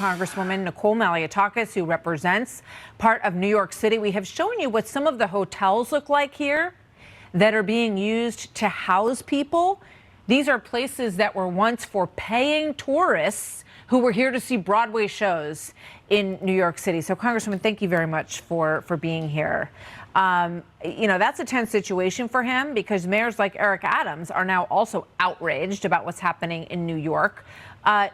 Congresswoman Nicole Malliotakis, who represents part of New York City. We have shown you what some of the hotels look like here that are being used to house people. These are places that were once for paying tourists who were here to see Broadway shows in New York City. So, Congresswoman, thank you very much for being here. You know, that's a tense situation for him because mayors like Eric Adams are now also outraged about what's happening in New York.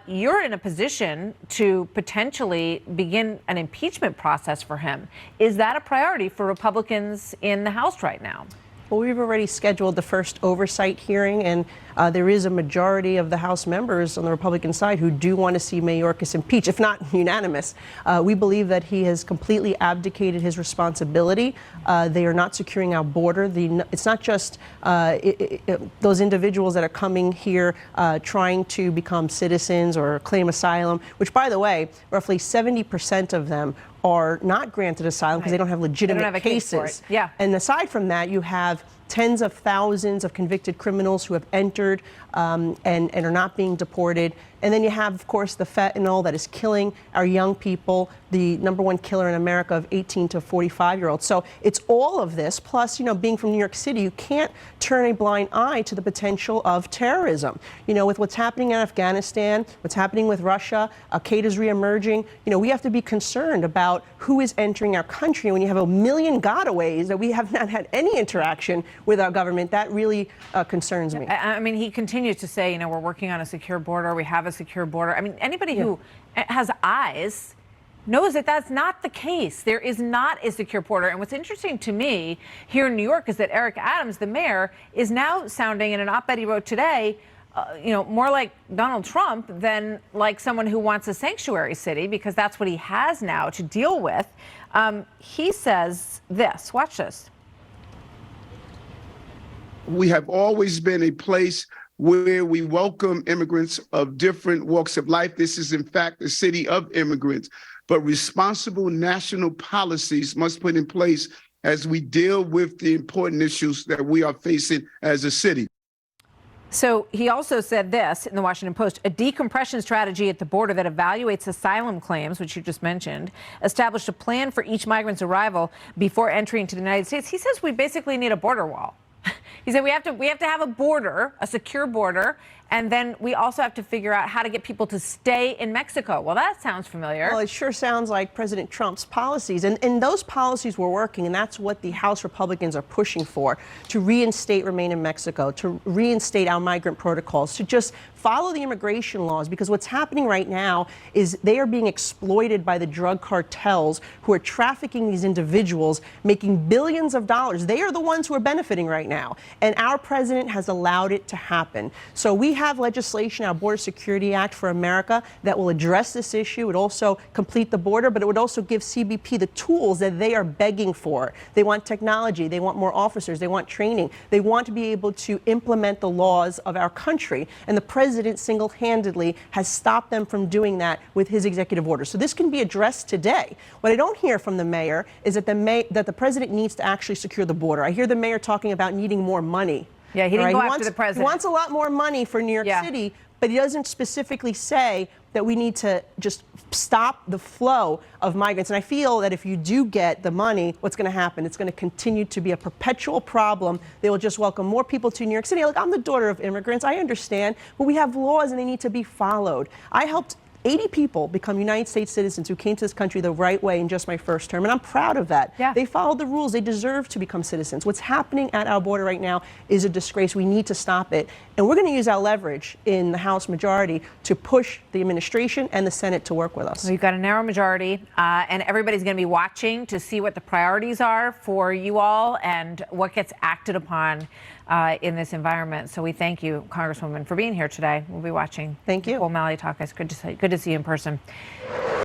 You're in a position to potentially begin an impeachment process for him. Is that a priority for Republicans in the House right now? Well, we've already scheduled the first oversight hearing, and there is a majority of the House members on the Republican side who do want to see Mayorkas impeached, if not unanimous. We believe that he has completely abdicated his responsibility. They are not securing our border. It's not just those individuals that are coming here trying to become citizens or claim asylum, which, by the way, roughly 70% of them are not granted asylum because they don't have legitimate cases. Yeah. And aside from that, you have tens of thousands of convicted criminals who have entered and are not being deported. And then you have, of course, the fentanyl that is killing our young people, the #1 killer in America of 18 to 45-year-olds. So it's all of this, plus, you know, being from New York City, you can't turn a blind eye to the potential of terrorism. You know, with what's happening in Afghanistan, what's happening with Russia, Al-Qaeda is reemerging, you know, we have to be concerned about who is entering our country. When you have 1 million gotaways that we have not had any interaction with our government, that really concerns me. I mean, he continues to say, you know, we're working on a secure border. We have a secure border. I mean, anybody who has eyes knows that that's not the case. There is not a secure border. And what's interesting to me here in New York is that Eric Adams, the mayor, is now sounding in an op-ed he wrote today, you know, more like Donald Trump than like someone who wants a sanctuary city, because that's what he has now to deal with. He says this. Watch this. We have always been a place where we welcome immigrants of different walks of life. This is, in fact, a city of immigrants. But responsible national policies must put in place as we deal with the important issues that we are facing as a city. So he also said this in the Washington Post: a decompression strategy at the border that evaluates asylum claims, which you just mentioned, established a plan for each migrant's arrival before entering to the United States. He says we basically need a border wall. He said we have to have a border, a secure border, and then we also have to figure out how to get people to stay in Mexico. Well, that sounds familiar. Well, it sure sounds like President Trump's policies. And those policies were working, and that's what the House Republicans are pushing for, to reinstate Remain in Mexico, to reinstate our migrant protocols, to just follow the immigration laws, because what's happening right now is they are being exploited by the drug cartels who are trafficking these individuals, making billions of dollars. They are the ones who are benefiting right now, and our president has allowed it to happen. So we have legislation, our Border Security Act for America, that will address this issue. It would also complete the border, but it would also give CBP the tools that they are begging for. They want technology, they want more officers, they want training, they want to be able to implement the laws of our country, and the president single-handedly has stopped them from doing that with his executive order. So this can be addressed today. What I don't hear from the mayor is that the president needs to actually secure the border. I hear the mayor talking about needing more money. Yeah, he didn't go after the president. He wants a lot more money for New York City, but he doesn't specifically say that we need to just stop the flow of migrants. And I feel that if you do get the money, what's going to happen? It's going to continue to be a perpetual problem. They will just welcome more people to New York City. Look, I'm the daughter of immigrants. I understand, but we have laws and they need to be followed. I helped 80 people become United States citizens who came to this country the right way in just my first term, and I'm proud of that. Yeah. They followed the rules. They deserve to become citizens. What's happening at our border right now is a disgrace. We need to stop it, and we're going to use our leverage in the House majority to push the administration and the Senate to work with us. We've got a narrow majority, and everybody's going to be watching to see what the priorities are for you all and what gets acted upon in this environment. So we thank you, Congresswoman, for being here today. We'll be watching. Thank you. Nicole Malliotakis, good to see you in person.